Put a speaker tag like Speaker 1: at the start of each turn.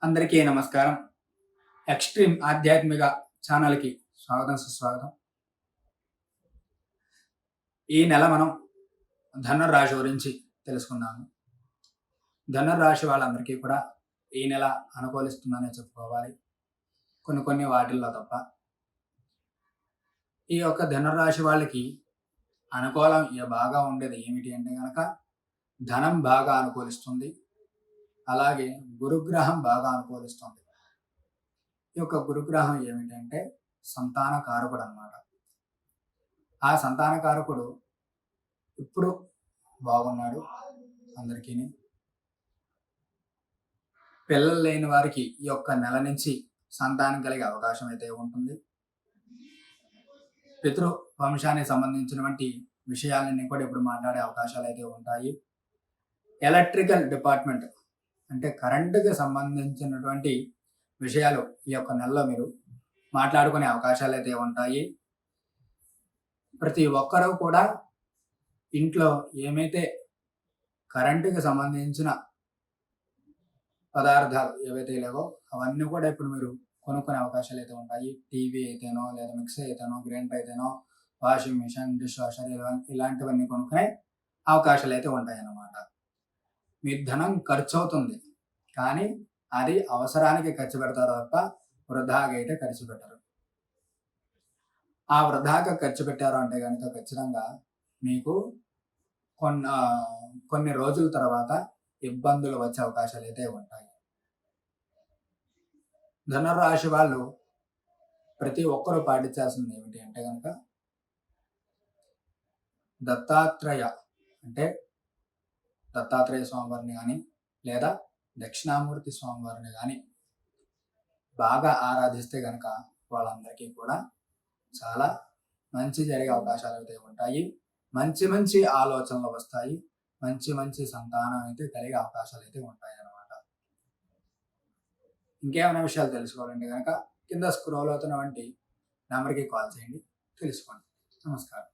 Speaker 1: అందరికీ నమస్కారం. ఎక్స్‌ట్రీమ్ ఆధ్యాత్మిక ఛానల్‌కి స్వాగతం, సుస్వాగతం. ఈ నెల మనం ధనుర్రాశి గురించి తెలుసుకుందాము. ధనుర్రాశి వాళ్ళందరికీ కూడా ఈ నెల అనుకూలిస్తుందనే చెప్పుకోవాలి. కొన్ని వాటిల్లో తప్ప. ఈ యొక్క ధనుర్రాశి వాళ్ళకి అనుకూలం బాగా ఉండేది ఏమిటి అంటే గనక ధనం బాగా అనుకూలిస్తుంది. అలాగే గురుగ్రహం బాగా అనుకూలిస్తుంది. ఈ యొక్క గురుగ్రహం ఏమిటంటే సంతాన కారకుడు అన్నమాట. ఆ సంతాన కారకుడు ఇప్పుడు బాగున్నాడు అందరికీ. పిల్లలు లేని వారికి ఈ యొక్క నెల నుంచి సంతానం కలిగే అవకాశం అయితే ఉంటుంది. పితృ వంశానికి సంబంధించినటువంటి విషయాలన్నీ కూడా ఇప్పుడు మాట్లాడే అవకాశాలు అయితే ఉంటాయి. ఎలక్ట్రికల్ డిపార్ట్మెంట్ అంటే కరెంటుకి సంబంధించినటువంటి విషయాలు ఈ యొక్క నెలలో మీరు మాట్లాడుకునే అవకాశాలు అయితే ఉంటాయి. ప్రతి ఒక్కరూ కూడా ఇంట్లో ఏమైతే కరెంటుకి సంబంధించిన పదార్థాలు ఏవైతే లేవో అవన్నీ కూడా ఇప్పుడు మీరు కొనుక్కునే అవకాశాలు అయితే ఉంటాయి. టీవీ అయితేనో, లేదా మిక్సీ అయితేనో, గ్రైండర్ అయితేనో, వాషింగ్ మిషన్, డిష్ వాషర్ ఇలాంటివన్నీ కొనుక్కునే అవకాశాలు అయితే ఉంటాయి అన్నమాట. మీ ధనం ఖర్చు అవుతుంది, కానీ అది అవసరానికి ఖర్చు పెడతారు తప్ప వృధాగా అయితే ఖర్చు పెట్టరు. ఆ వృధాగా ఖర్చు పెట్టారు అంటే కనుక ఖచ్చితంగా మీకు కొన్ని రోజుల తర్వాత ఇబ్బందులు వచ్చే అవకాశాలు అయితే ఉంటాయి. ధనుర్రాశి వాళ్ళు ప్రతి ఒక్కరూ పాటించాల్సింది ఏమిటి అంటే కనుక దత్తాత్రేయ స్వామివారిని కానీ లేదా దక్షిణామూర్తి స్వామివారిని కానీ బాగా ఆరాధిస్తే కనుక వాళ్ళందరికీ కూడా చాలా మంచి జరిగే అవకాశాలు అయితే ఉంటాయి. మంచి ఆలోచనలు వస్తాయి. మంచి సంతానం అయితే కలిగే అవకాశాలు అయితే ఉంటాయి అన్నమాట. ఇంకేమైనా విషయాలు తెలుసుకోవాలంటే కనుక కింద స్క్రోల్ అవుతున్నటువంటి నెంబర్కి కాల్ చేయండి, తెలుసుకోండి. నమస్కారం.